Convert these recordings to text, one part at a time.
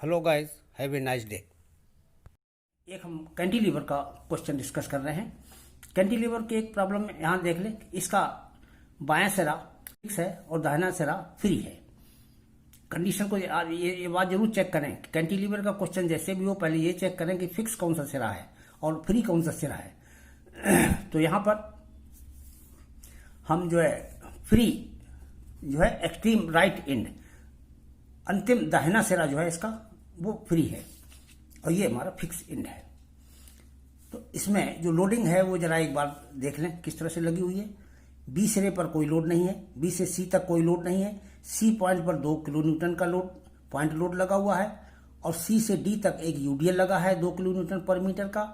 Hello guys, have a nice day. एक हम cantilever का क्वेश्चन डिस्कस कर रहे हैं। कैंटिलीवर की एक प्रॉब्लम यहाँ देख लें, इसका बायां सिरा फिक्स है और दाहिना सिरा फ्री है। कंडीशन को ये बात जरूर चेक करें। कैंटिलीवर का क्वेश्चन जैसे भी हो, पहले ये चेक करें कि फिक्स कौन सा सिरा है और फ्री कौन सा सिरा है। तो यहाँ पर हम जो है फ्री जो है एक्सट्रीम राइट एंड, अंतिम दाहिना सिरा जो है इसका वो फ्री है और ये हमारा फिक्स एंड है। तो इसमें जो लोडिंग है वो जरा एक बार देख लें किस तरह से लगी हुई है। बी सिरे पर कोई लोड नहीं है, बी से सी तक कोई लोड नहीं है। सी पॉइंट पर 2 किलो न्यूटन का पॉइंट लोड लगा हुआ है और सी से डी तक एक यूडीएल लगा है 2 किलो न्यूटन पर मीटर का।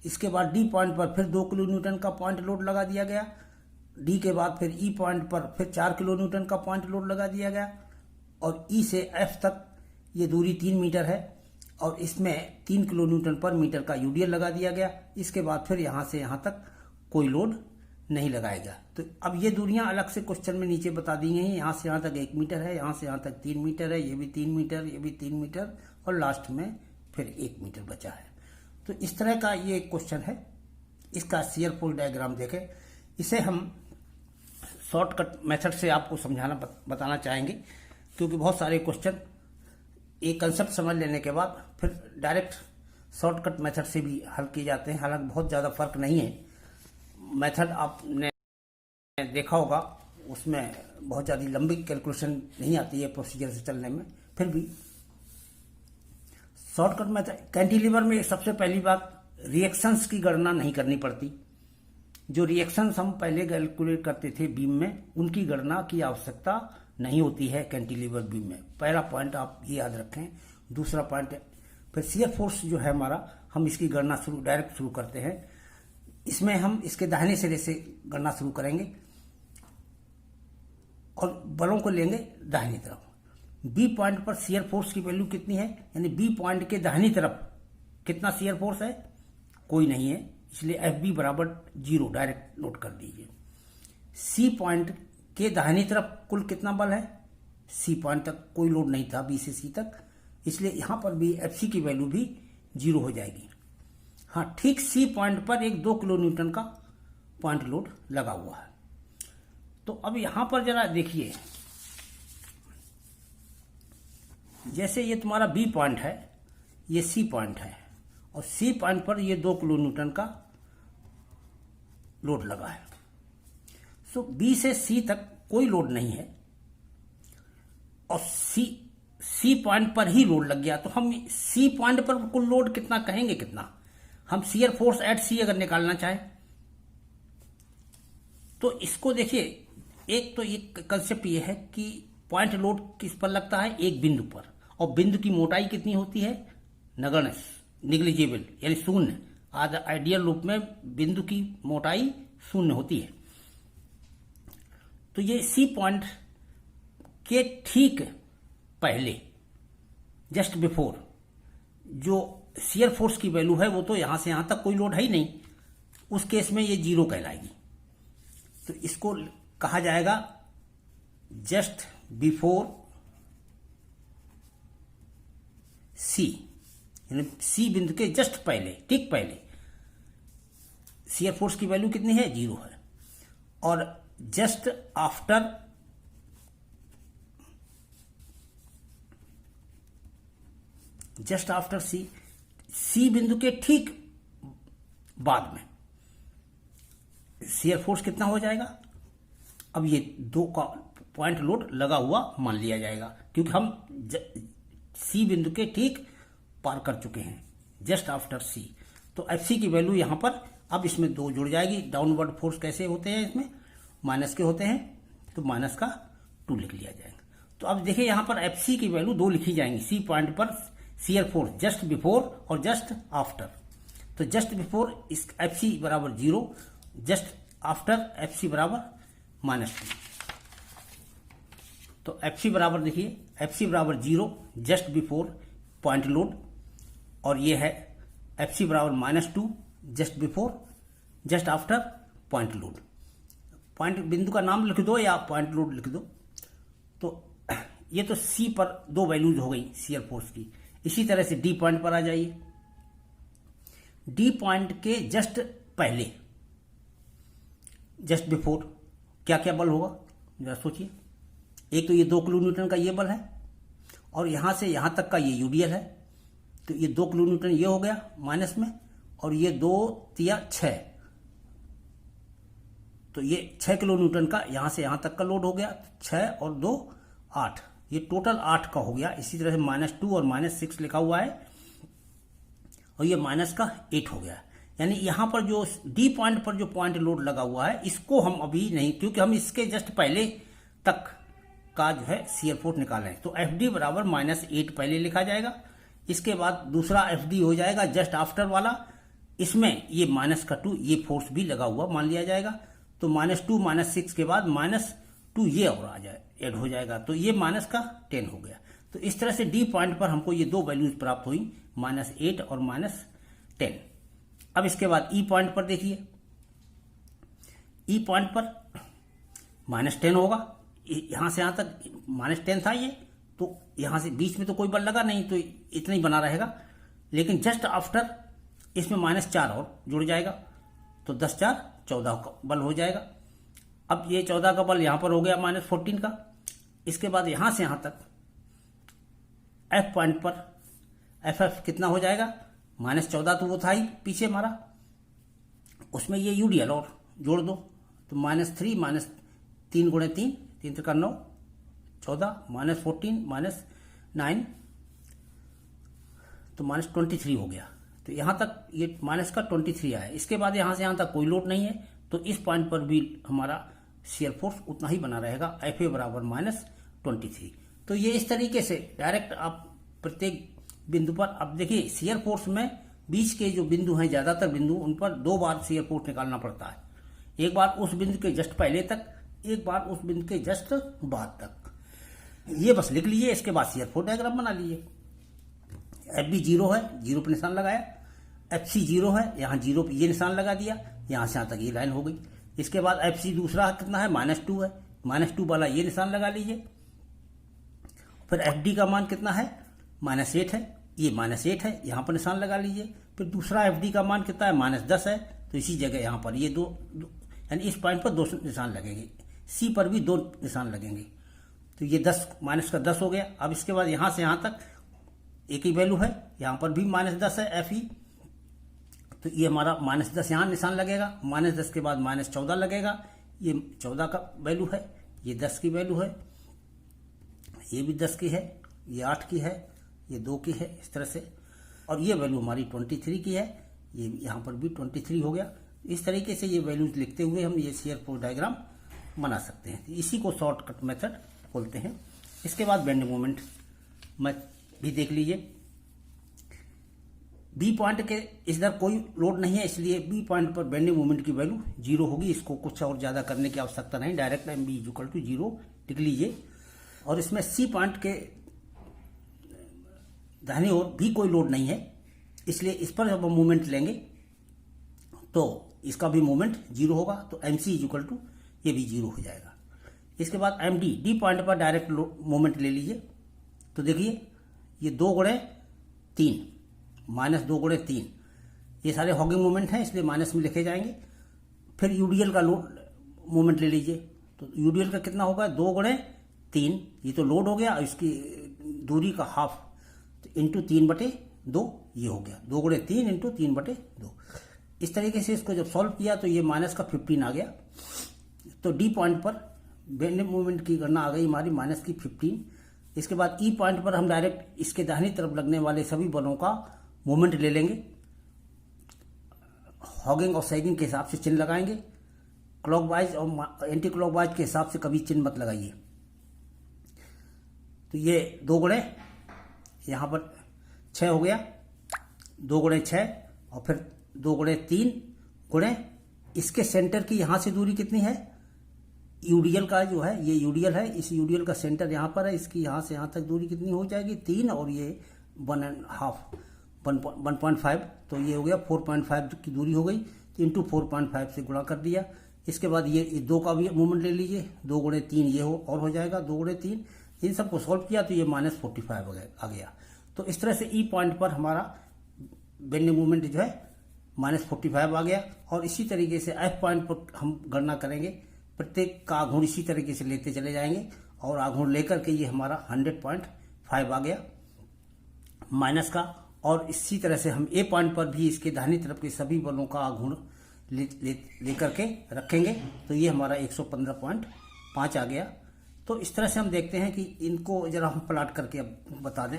इसके बाद डी पॉइंट पर फिर 2 किलो न्यूटन का पॉइंट लोड लगा दिया गया। डी के बाद फिर ई पॉइंट पर फिर 4 किलो न्यूटन का पॉइंट लोड लगा दिया गया और ई से एफ तक ये दूरी 3 मीटर है और इसमें 3 किलो न्यूटन पर मीटर का यूडीएल लगा दिया गया। इसके बाद फिर यहाँ से यहाँ तक कोई लोड नहीं लगाएगा। तो अब ये दूरियां अलग से क्वेश्चन में नीचे बता दी गई हैं। यहाँ से यहाँ तक 1 मीटर है, यहाँ से यहाँ तक 3 मीटर है, ये भी 3 मीटर, ये भी 3 मीटर और लास्ट में फिर 1 मीटर बचा है। तो इस तरह का ये क्वेश्चन है। इसका शियर फोर्स डायग्राम देखें। इसे हम शॉर्टकट मेथड से आपको समझाना बताना चाहेंगे, क्योंकि बहुत सारे क्वेश्चन एक कंसेप्ट समझ लेने के बाद फिर डायरेक्ट शॉर्टकट मेथड से भी हल किए जाते हैं। हालांकि बहुत ज़्यादा फर्क नहीं है। मेथड आपने देखा होगा, उसमें बहुत ज़्यादा लंबी कैलकुलेशन नहीं आती है प्रोसीजर से चलने में। फिर भी शॉर्टकट मेथड कैंटिलीवर में सबसे पहली बात, रिएक्शंस की गणना नहीं करनी पड़ती। जो रिएक्शंस हम पहले कैलकुलेट करते थे बीम में, उनकी गणना की आवश्यकता नहीं होती है कैंटिलीवर बीम में। पहला पॉइंट आप ये याद रखें। दूसरा पॉइंट, फिर शियर फोर्स जो है हमारा, हम इसकी गणना डायरेक्ट शुरू करते हैं। इसमें हम इसके दाहिने सिरे से गणना शुरू करेंगे और बलों को लेंगे दाहिनी तरफ। बी पॉइंट पर शियर फोर्स की वैल्यू कितनी है, यानी बी पॉइंट के दाहिनी तरफ कितना शियर फोर्स है, कोई नहीं है, इसलिए एफ बी बराबर 0 डायरेक्ट नोट कर दीजिए। सी पॉइंट के दाहिनी तरफ कुल कितना बल है, सी पॉइंट तक कोई लोड नहीं था, बी से सी तक, इसलिए यहां पर भी एफ सी की वैल्यू भी 0 हो जाएगी। हाँ, ठीक सी पॉइंट पर एक 2 किलो न्यूटन का पॉइंट लोड लगा हुआ है। तो अब यहां पर जरा देखिए, जैसे ये तुम्हारा बी पॉइंट है, ये सी पॉइंट है और सी पॉइंट पर ये 2 किलो न्यूटन का लोड लगा है। सो बी से सी तक कोई लोड नहीं है और सी पॉइंट पर ही लोड लग गया। तो हम सी पॉइंट पर कुल लोड कितना कहेंगे, कितना हम शियर फोर्स एट सी अगर निकालना चाहें तो इसको देखिए। एक तो ये कंसेप्ट ये है कि पॉइंट लोड किस पर लगता है, एक बिंदु पर, और बिंदु की मोटाई कितनी होती है, नगण्य, निग्लिजिबल, यानी शून्य। आइडियल रूप में बिंदु की मोटाई शून्य होती है। तो ये सी पॉइंट के ठीक पहले, जस्ट बिफोर, जो शियर फोर्स की वैल्यू है वो तो यहां से यहां तक कोई लोड है ही नहीं, उस केस में ये 0 कहलाएगी। तो इसको कहा जाएगा जस्ट बिफोर सी, यानी सी बिंदु के जस्ट पहले, ठीक पहले शियर फोर्स की वैल्यू कितनी है, 0 है। और जस्ट आफ्टर सी बिंदु के ठीक बाद में शियर फोर्स कितना हो जाएगा। अब ये 2 का पॉइंट लोड लगा हुआ मान लिया जाएगा, क्योंकि हम सी बिंदु के ठीक पार कर चुके हैं, जस्ट आफ्टर सी। तो एफ सी की वैल्यू यहां पर अब इसमें 2 जुड़ जाएगी। डाउनवर्ड फोर्स कैसे होते हैं, इसमें माइनस के होते हैं, तो माइनस का 2 लिख लिया जाएगा। तो अब देखिए यहां पर एफ सी की वैल्यू 2 लिखी जाएंगी। सी पॉइंट पर शियर फोर्स जस्ट बिफोर और जस्ट आफ्टर। तो जस्ट बिफोर इस एफ सी बराबर 0, जस्ट आफ्टर एफ सी बराबर -2। तो एफ सी बराबर देखिए, एफ सी बराबर 0 जस्ट बिफोर पॉइंट लोड, और ये है एफ सी बराबर -2 just before just after point load. Point बिंदु का नाम लिख दो या पॉइंट लोड लिख दो। तो ये तो सी पर 2 वैल्यूज हो गई शियर फोर्स की। इसी तरह से डी पॉइंट पर आ जाइए। डी पॉइंट के जस्ट पहले, जस्ट बिफोर क्या क्या बल होगा जरा सोचिए। एक तो ये 2 किलो न्यूटन का ये बल है और यहां से यहां तक का ये यूडीएल है, तो ये 2 किलो न्यूटन ये हो गया माइनस में, और ये 2 तिया 6, तो ये 6 किलो न्यूटन का यहां से यहां तक का लोड हो गया। 6 और 2 8, ये टोटल 8 का हो गया। इसी तरह से -2 और -6 लिखा हुआ है और ये माइनस का 8 हो गया। यानी यहां पर जो डी पॉइंट पर जो पॉइंट लोड लगा हुआ है इसको हम अभी नहीं, क्योंकि हम इसके जस्ट पहले तक का जो है शियर फोर्स निकालें। तो एफ डी बराबर -8 पहले लिखा जाएगा। इसके बाद दूसरा एफ डी हो जाएगा जस्ट आफ्टर वाला, इसमें ये -2 ये फोर्स भी लगा हुआ मान लिया जाएगा। तो -2 -6 के बाद -2 ये और आ जाए, ऐड हो जाएगा, तो ये -10 हो गया। तो इस तरह से डी पॉइंट पर हमको ये 2 वैल्यूज प्राप्त हुई, -8 और -10। अब इसके बाद ई पॉइंट पर देखिए। ई पॉइंट पर -10 होगा, यहां से यहां तक -10 था ये, तो यहां से बीच में तो कोई बल लगा नहीं, तो इतना ही बना रहेगा। लेकिन जस्ट आफ्टर इसमें -4 और जुड़ जाएगा, तो 10 4 14 का बल हो जाएगा। अब ये 14 का बल यहां पर हो गया -14 का। इसके बाद यहां से यहां तक एफ पॉइंट पर एफ कितना हो जाएगा, -14 तो वो था ही पीछे हमारा, उसमें ये यूडीएल और जोड़ दो, तो -3 -3 गुणे 3 3 का 9 14 -14 -9 तो -23 हो गया। तो यहां तक ये -23 आया। इसके बाद यहां से यहां तक कोई लोड नहीं है, तो इस पॉइंट पर भी हमारा शियर फोर्स उतना ही बना रहेगा, एफ ए बराबर -23। तो ये इस तरीके से डायरेक्ट आप प्रत्येक बिंदु पर, अब देखिए शियर फोर्स में बीच के जो बिंदु हैं, ज्यादातर बिंदु, उन पर 2 बार शियर फोर्स निकालना पड़ता है। एक बार उस बिंदु के जस्ट पहले तक, एक बार उस बिंदु के जस्ट बाद तक। ये बस लिख लीजिए, इसके बाद शियर फोर्स डायग्राम बना लीजिए। एफ बी 0 है, 0 पे निशान लगाया। एफ सी 0 है, यहां 0 पे ये निशान लगा दिया, यहां से यहां तक ये लाइन हो गई। इसके बाद एफ सी दूसरा कितना है, -2 है, -2 वाला ये निशान लगा लीजिए। फिर एफ डी का मान कितना है, -8 है, ये -8 है, यहां पर निशान लगा लीजिए। फिर दूसरा एफ डी का मान कितना है, -10 है, तो इसी जगह यहां पर ये दो यानी इस पॉइंट पर 2 निशान लगेंगे। सी पर भी 2 निशान लगेंगे, तो ये 10 -10 हो गया। अब इसके बाद यहां से यहां तक एक ही वैल्यू है, यहां पर भी -10 है एफ ई, तो ये हमारा -10 यहां निशान लगेगा। -10 के बाद -14 लगेगा, ये 14 का वैल्यू है, ये 10 की वैल्यू है, ये भी 10 की है, ये 8 की है, ये 2 की है, इस तरह से। और ये वैल्यू हमारी 23 की है, ये यहाँ पर भी 23 हो गया। इस तरीके से ये वैल्यूज लिखते हुए हम ये शियर फोर्स डायग्राम बना सकते हैं। इसी को शॉर्टकट मेथड बोलते हैं। इसके बाद बेंडिंग मोमेंट में भी देख लीजिए। बी पॉइंट के इधर कोई लोड नहीं है, इसलिए बी पॉइंट पर बेंडिंग मोमेंट की वैल्यू 0 होगी। इसको कुछ और ज्यादा करने की आवश्यकता नहीं, direct M B equal to 0 लिख लीजिए। और इसमें सी पॉइंट के दाहिनी ओर भी कोई लोड नहीं है, इसलिए इस पर जब हम मूवमेंट लेंगे तो इसका भी मूवमेंट 0 होगा, तो एम सी इक्वल टू ये भी 0 हो जाएगा। इसके बाद एम डी, डी पॉइंट पर डायरेक्ट मूवमेंट ले लीजिए। तो देखिए ये 2 गुणे 3 -2 गुणे 3 ये सारे हॉगिंग मूवमेंट हैं, इसलिए माइनस में लिखे जाएंगे। फिर यूडीएल का लोड मूवमेंट ले लीजिए, तो यूडीएल का कितना होगा, 2 गुणे 3, ये तो लोड हो गया, इसकी दूरी का हाफ, तो इंटू 3/2 ये हो गया, 2 गुणे 3 इंटू 3/2। इस तरीके से इसको जब सॉल्व किया तो ये -15 आ गया। तो डी पॉइंट पर बेंडिंग मूवमेंट की गणना आ गई हमारी -15। इसके बाद ई पॉइंट पर हम डायरेक्ट इसके दाहिनी तरफ लगने वाले सभी बलों का मूवमेंट ले लेंगे। हॉगिंग और सैगिंग के हिसाब से चिन्ह लगाएंगे, क्लॉकवाइज और एंटी क्लॉकवाइज के हिसाब से कभी चिन्ह मत लगाइए। तो ये 2 गुणे यहां पर 6 हो गया, 2 गुणे 6 और फिर 2 गुणे 3 गुणे इसके सेंटर की यहां से दूरी कितनी है, यूडीएल का जो है, ये यूडीएल है, इस यूडीएल का सेंटर यहां पर है, इसकी यहां से यहां तक दूरी कितनी हो जाएगी 3, और ये 1.5, तो ये हो गया 4.5 की दूरी हो गई, तो इंटू 4.5 से गुणा कर दिया। इसके बाद ये 2 का भी मूवमेंट ले लीजिए, 2 गुणे 3 ये और हो जाएगा, 2 गुणे 3, इन सबको सॉल्व किया तो ये -45 आ गया। तो इस तरह से ई पॉइंट पर हमारा बेंडिंग मोमेंट जो है -45 आ गया। और इसी तरीके से एफ पॉइंट पर हम गणना करेंगे, प्रत्येक का आघूर्ण इसी तरीके से लेते चले जाएंगे और आघूर्ण लेकर के ये हमारा 100.5 आ गया माइनस का। और इसी तरह से हम ए पॉइंट पर भी इसके दाहिनी तरफ के सभी बलों का आघूर्ण लेकर के रखेंगे, तो ये हमारा 115.5 आ गया। तो इस तरह से हम देखते हैं कि इनको जरा हम प्लाट करके अब बता दें।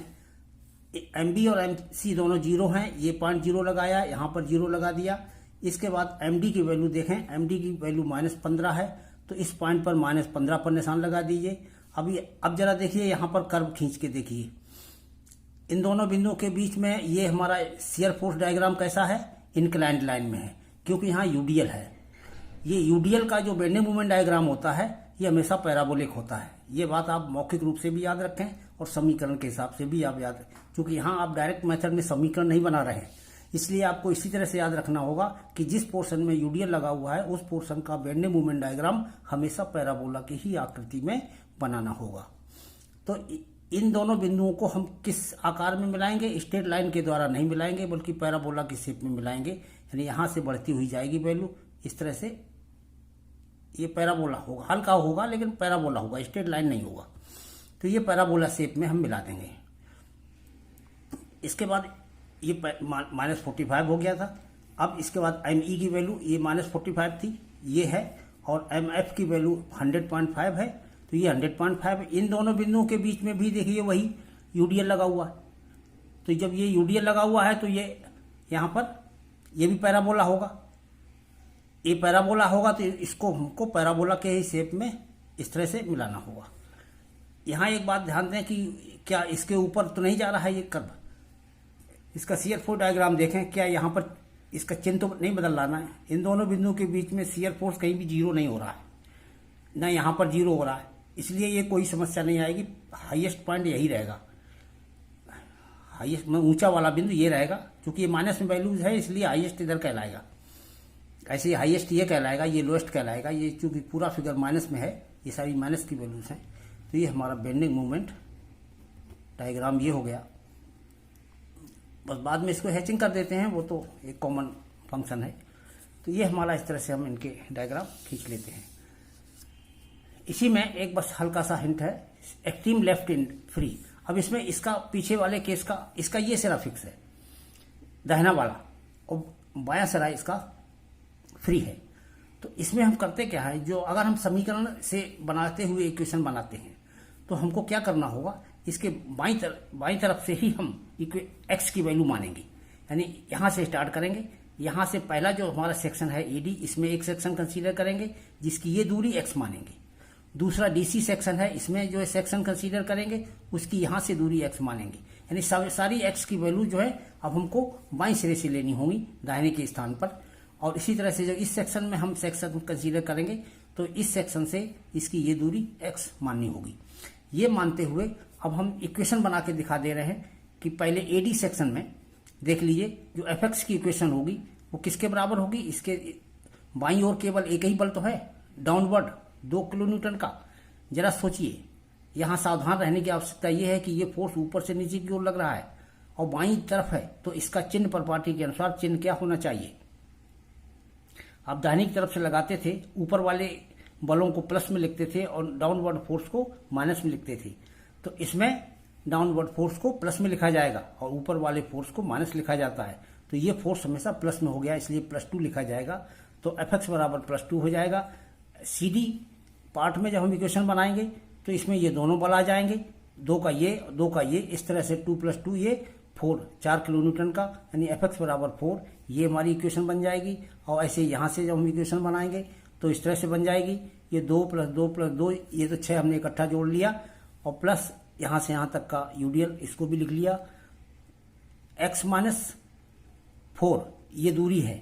एम बी और एम सी दोनों जीरो हैं, ये पॉइंट जीरो लगाया, यहाँ पर जीरो लगा दिया। इसके बाद एम डी की वैल्यू देखें, एम डी की वैल्यू -15 है, तो इस पॉइंट पर -15 पर निशान लगा दीजिए। अब जरा देखिए यहाँ पर कर्व खींच के देखिए, इन दोनों बिंदुओं के बीच में ये हमारा शियर फोर्स डायग्राम कैसा है, इंक्लाइंड लाइन में है, क्योंकि यहाँ यूडीएल है। ये यूडीएल का जो बेंडिंग मोमेंट डायग्राम होता है ये हमेशा पैराबोलिक होता है। ये बात आप मौखिक रूप से भी याद रखें और समीकरण के हिसाब से भी आप याद रखें, क्योंकि यहाँ आप डायरेक्ट मेथड में समीकरण नहीं बना रहे हैं, इसलिए आपको इसी तरह से याद रखना होगा कि जिस पोर्शन में यूडीएल लगा हुआ है उस पोर्शन का बेंडिंग मोमेंट डायग्राम हमेशा पैराबोला की ही आकृति में बनाना होगा। तो इन दोनों बिंदुओं को हम किस आकार में मिलाएंगे, स्ट्रेट लाइन के द्वारा नहीं मिलाएंगे, बल्कि पैराबोला की शेप में मिलाएंगे। यानी यहां से बढ़ती हुई जाएगी वैल्यू, इस तरह से ये पैराबोला होगा, हल्का होगा लेकिन पैराबोला होगा, स्ट्रेट लाइन नहीं होगा। तो ये पैराबोला शेप में हम मिला देंगे। इसके बाद ये -45 हो गया था। अब इसके बाद एम ई की वैल्यू ये -45 थी, ये है, और एम एफ की वैल्यू 100.5 है, तो ये 100.5 है। इन दोनों बिंदुओं के बीच में भी देखिए वही यूडीएल लगा हुआ है, तो जब ये यूडीएल लगा हुआ है तो ये यहाँ पर ये भी पैराबोला होगा, ये पैराबोला होगा, तो इसको हमको पैराबोला के ही शेप में इस तरह से मिलाना होगा। यहाँ एक बात ध्यान दें कि क्या इसके ऊपर तो नहीं जा रहा है ये कर्व, इसका शियर फोर्स डायग्राम देखें, क्या यहाँ पर इसका चिन्ह तो नहीं बदल लाना है। इन दोनों बिंदुओं के बीच में शियर फोर्स कहीं भी जीरो नहीं हो रहा है, ना यहाँ पर जीरो हो रहा है, इसलिए ये कोई समस्या नहीं आएगी। हाईएस्ट पॉइंट यही रहेगा, हाईएस्ट में ऊंचा वाला बिंदु ये रहेगा, क्योंकि ये माइनस में वैल्यूज है इसलिए हाईएस्ट इधर कहलाएगा। ऐसे ही हाईएस्ट ये कहलाएगा, ये लोएस्ट कहलाएगा। ये चूंकि पूरा फिगर माइनस में है, ये सारी माइनस की वैल्यूज हैं, तो ये हमारा बेंडिंग मोमेंट डायग्राम ये हो गया। बस बाद में इसको हैचिंग कर देते हैं, वो तो एक कॉमन फंक्शन है। तो ये हमारा इस तरह से हम इनके डायग्राम खींच लेते हैं। इसी में एक बस हल्का सा हिंट है, एक्सट्रीम लेफ्ट इन फ्री। अब इसमें इसका पीछे वाले केस का इसका ये सिरा फिक्स है, दाहिना वाला, और बायां सिरा इसका फ्री है। तो इसमें हम करते क्या है, जो अगर हम समीकरण से बनाते हुए इक्वेशन बनाते हैं तो हमको क्या करना होगा, इसके बाईं तरफ से ही हम एक्स की वैल्यू मानेंगे। यानी यहां से स्टार्ट करेंगे, यहां से पहला जो हमारा सेक्शन है एडी, इसमें एक सेक्शन कंसीडर करेंगे जिसकी ये दूरी एक्स मानेंगे। दूसरा डीसी सेक्शन है, इसमें जो है सेक्शन कंसीडर करेंगे, उसकी यहां से दूरी एक्स मानेंगे। यानी सारी एक्स की वैल्यू जो है अब हमको बाईं सिरे से लेनी होगी दाहिने के स्थान पर। और इसी तरह से जब इस सेक्शन में हम सेक्शन कंसीडर करेंगे तो इस सेक्शन से इसकी ये दूरी एक्स माननी होगी। ये मानते हुए अब हम इक्वेशन बना के दिखा दे रहे हैं कि पहले एडी सेक्शन में देख लीजिए, जो एफ एक्स की इक्वेशन होगी वो किसके बराबर होगी, इसके बाईं ओर केवल एक ही बल तो है, डाउनवर्ड 2 किलो न्यूटन का। जरा सोचिए, यहां सावधान रहने की आवश्यकता यह है कि ये फोर्स ऊपर से नीचे की ओर लग रहा है और बाईं तरफ है, तो इसका चिन्ह प्रॉपर्टी के अनुसार चिन्ह क्या होना चाहिए। आप दाहिनी की तरफ से लगाते थे, ऊपर वाले बलों को प्लस में लिखते थे और डाउनवर्ड फोर्स को माइनस में लिखते थे। तो इसमें डाउनवर्ड फोर्स को प्लस में लिखा जाएगा और ऊपर वाले फोर्स को माइनस लिखा जाता है। तो ये फोर्स हमेशा प्लस में हो गया, इसलिए +2 लिखा जाएगा। तो एफ एक्स बराबर +2 हो जाएगा। सी डी पार्ट में जब हम इक्वेशन बनाएंगे तो इसमें ये दोनों बल आ जाएंगे, 2 का ये, इस तरह से 2 + 2 ये 4 किलो न्यूटन का, यानी एफ एक्स बराबर 4, ये हमारी इक्वेशन बन जाएगी। और ऐसे यहाँ से जब हम इक्वेशन बनाएंगे तो इस तरह से बन जाएगी, ये 2 + 2 + 2, ये तो 6 हमने इकट्ठा जोड़ लिया, और प्लस यहाँ से यहाँ तक का यूडीएल इसको भी लिख लिया। x - 4 ये दूरी है,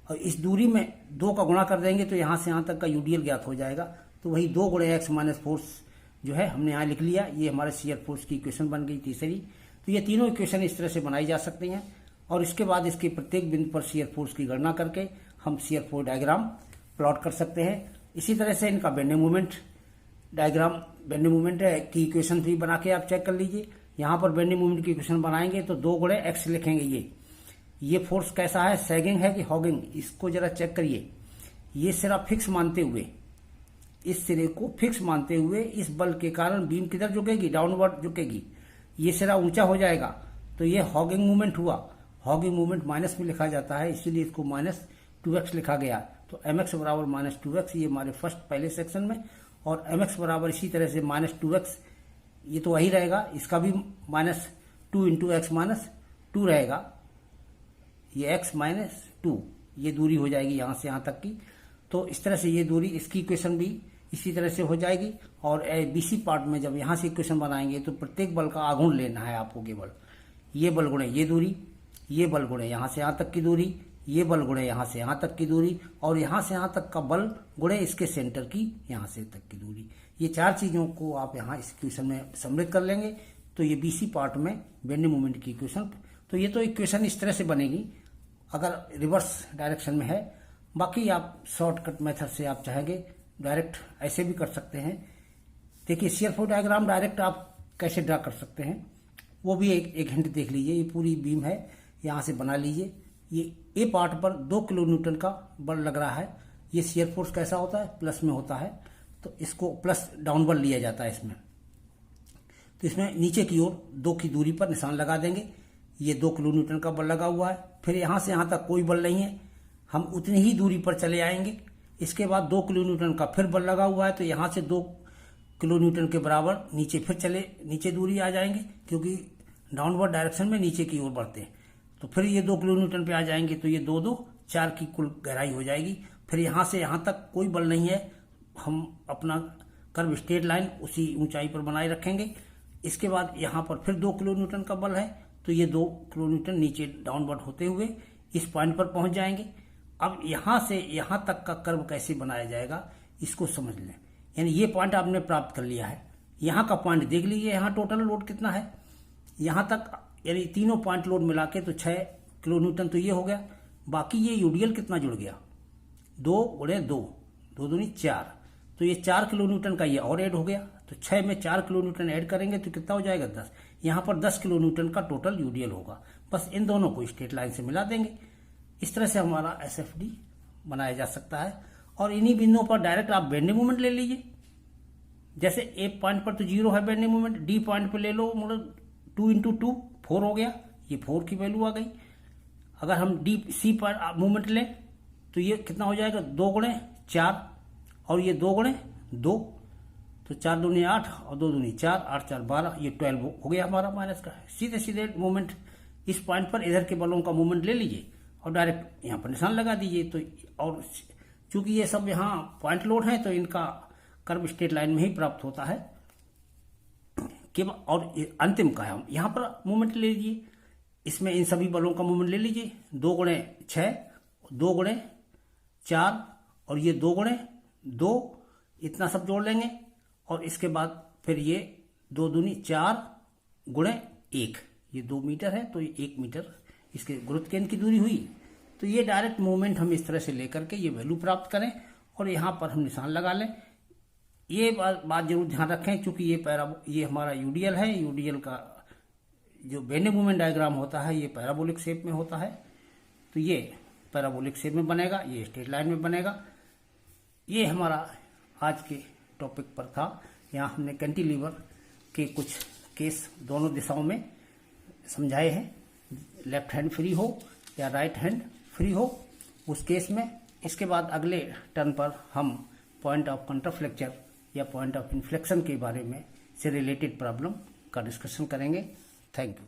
और इस दूरी में 2 का गुणा कर देंगे तो यहाँ से यहाँ तक का यूडीएल ज्ञात हो जाएगा। तो वही 2 × x - 4 जो है हमने यहाँ लिख लिया। ये हमारे शियर फोर्स की इक्वेशन बन गई तीसरी। तो ये तीनों इक्वेशन इस तरह से बनाई जा सकती हैं, और इसके बाद इसके प्रत्येक बिंदु पर शियर फोर्स की गणना करके हम शियर फोर्स डायग्राम प्लॉट कर सकते हैं। इसी तरह से इनका bending moment diagram, bending moment की इक्वेशन भी बना के आप चेक कर लीजिए। यहाँ पर बेंडिंग मोमेंट की इक्वेशन बनाएंगे तो 2 गुणे एक्स लिखेंगे। ये फोर्स कैसा है, सैगिंग है कि हॉगिंग, इसको जरा चेक करिए। ये सिरा फिक्स मानते हुए, इस सिरे को फिक्स मानते हुए इस बल के कारण बीम किधर झुकेगी, डाउनवर्ड झुकेगी। ये सिरा ऊंचा हो जाएगा तो ये हॉगिंग मूवमेंट हुआ। हॉगिंग मूवमेंट माइनस में लिखा जाता है, इसीलिए इसको -2x लिखा गया। तो mx बराबर -2x, ये हमारे पहले सेक्शन में, और mx बराबर इसी तरह से -2x, ये तो वही रहेगा, इसका भी -2 × x -2 रहेगा। ये x -2 ये दूरी हो जाएगी यहाँ से यहाँ तक की। तो इस तरह से ये दूरी, इसकी इक्वेशन भी इसी तरह से हो जाएगी। और BC पार्ट में जब यहाँ से इक्वेशन बनाएंगे तो प्रत्येक बल का आघूर्ण लेना है आपको केवल। ये बल गुणे ये दूरी, ये बल गुणे यहाँ से यहाँ तक की दूरी, ये बल गुणे यहाँ से यहाँ तक की दूरी, और यहाँ से यहाँ तक का बल गुणे इसके सेंटर की यहाँ से तक की दूरी। ये 4 चीजों को आप यहाँ इस इक्वेशन में सम्मिलित कर लेंगे तो ये BC पार्ट में बेंडिंग मोमेंट की इक्वेशन। तो ये तो इक्वेशन इस तरह से बनेगी अगर रिवर्स डायरेक्शन में है। बाकी आप शॉर्टकट मेथड से आप चाहेंगे डायरेक्ट ऐसे भी कर सकते हैं। देखिए शियर फोर्स डायग्राम डायरेक्ट आप कैसे ड्रा कर सकते हैं वो भी एक हिंट देख लीजिए। ये पूरी बीम है, यहाँ से बना लीजिए। ये ए पार्ट पर 2 किलो न्यूटन का बल लग रहा है। ये शियर फोर्स कैसा होता है, प्लस में होता है, तो इसको प्लस डाउन बल लिया जाता है इसमें। तो इसमें नीचे की ओर 2 की दूरी पर निशान लगा देंगे। ये 2 किलो न्यूटन का बल लगा हुआ है। फिर यहाँ से यहाँ तक कोई बल नहीं है, हम उतनी ही दूरी पर चले आएंगे। इसके बाद 2 किलो न्यूटन का फिर बल लगा हुआ है, तो यहाँ से 2 किलो न्यूटन के बराबर नीचे फिर नीचे दूरी आ जाएंगे, क्योंकि डाउनवर्ड डायरेक्शन में नीचे की ओर बढ़ते हैं। तो फिर ये 2 किलो न्यूटन पे आ जाएंगे, तो ये 2 2 4 की कुल गहराई हो जाएगी। फिर यहाँ से यहाँ तक कोई बल नहीं है, हम अपना कर्व स्ट्रेट लाइन उसी ऊंचाई पर बनाए रखेंगे। इसके बाद यहाँ पर फिर 2 किलो न्यूटन का बल है, तो ये 2 किलो न्यूटन नीचे डाउनवर्ड होते हुए इस पॉइंट पर पहुंच जाएंगे। अब यहाँ से यहाँ तक का कर्व कैसे बनाया जाएगा इसको समझ लें। यानी ये पॉइंट आपने प्राप्त कर लिया है, यहाँ का पॉइंट देख लीजिए, यहाँ टोटल लोड कितना है यहाँ तक, यानी तीनों पॉइंट लोड मिला के तो 6 किलो न्यूटन तो ये हो गया। बाकी ये यूडीएल कितना जुड़ गया, 2 × 2, 2 दूनी 4, तो ये 4 किलो न्यूटन का ये और ऐड हो गया। तो 6 में 4 किलो न्यूटन ऐड करेंगे तो कितना हो जाएगा 10। यहाँ पर 10 किलो न्यूटन का टोटल यूडीएल होगा। बस इन दोनों को स्ट्रेट लाइन से मिला देंगे। इस तरह से हमारा SFD बनाया जा सकता है। और इन्हीं बिंदुओं पर डायरेक्ट आप बेंडिंग मोमेंट ले लीजिए। जैसे ए पॉइंट पर तो 0 है बेंडिंग मोमेंट, डी पॉइंट पर ले लो, मतलब 2 × 2 4 हो गया, ये 4 की वैल्यू आ गई। अगर हम सी पर मूवमेंट लें तो ये कितना हो जाएगा, 2 × 4 और ये 2 × 2, तो 4 दूनी 8 और 2 दूनी 4, 8 4 12, ये 12 हो गया हमारा माइनस का। सीधे सीधे मूवमेंट इस पॉइंट पर इधर के बलों का मूवमेंट ले लीजिए और डायरेक्ट यहाँ पर निशान लगा दीजिए। तो और चूंकि ये सब यहाँ पॉइंट लोड है तो इनका कर्व स्ट्रेट लाइन में ही प्राप्त होता है केवल। और अंतिम का है, यहाँ पर मूवमेंट ले लीजिए, इसमें इन सभी बलों का मूवमेंट ले लीजिए, 2 × 6, 2 × 4 और ये 2 × 2, इतना सब जोड़ लेंगे। और इसके बाद फिर ये 2 दूनी 4 × 1, ये 2 मीटर है, तो ये 1 मीटर इसके गुरुत्व केंद्र की दूरी हुई। तो ये डायरेक्ट मूवमेंट हम इस तरह से लेकर के ये वैल्यू प्राप्त करें और यहाँ पर हम निशान लगा लें। ये बात जरूर ध्यान रखें, क्योंकि ये हमारा यूडीएल है। यूडीएल का जो बेंडिंग मोमेंट डायग्राम होता है ये पैराबोलिक शेप में होता है, तो ये पैराबोलिक शेप में बनेगा, ये स्ट्रेट लाइन में बनेगा। ये हमारा आज के टॉपिक पर था। यहाँ हमने कैंटिलीवर के कुछ केस दोनों दिशाओं में समझाए हैं, लेफ्ट हैंड फ्री हो या राइट हैंड फ्री हो उस केस में। इसके बाद अगले टर्न पर हम पॉइंट ऑफ कंट्राफ्लेक्चर या पॉइंट ऑफ इन्फ्लेक्शन के बारे में से रिलेटेड प्रॉब्लम का डिस्कशन करेंगे। Thank you.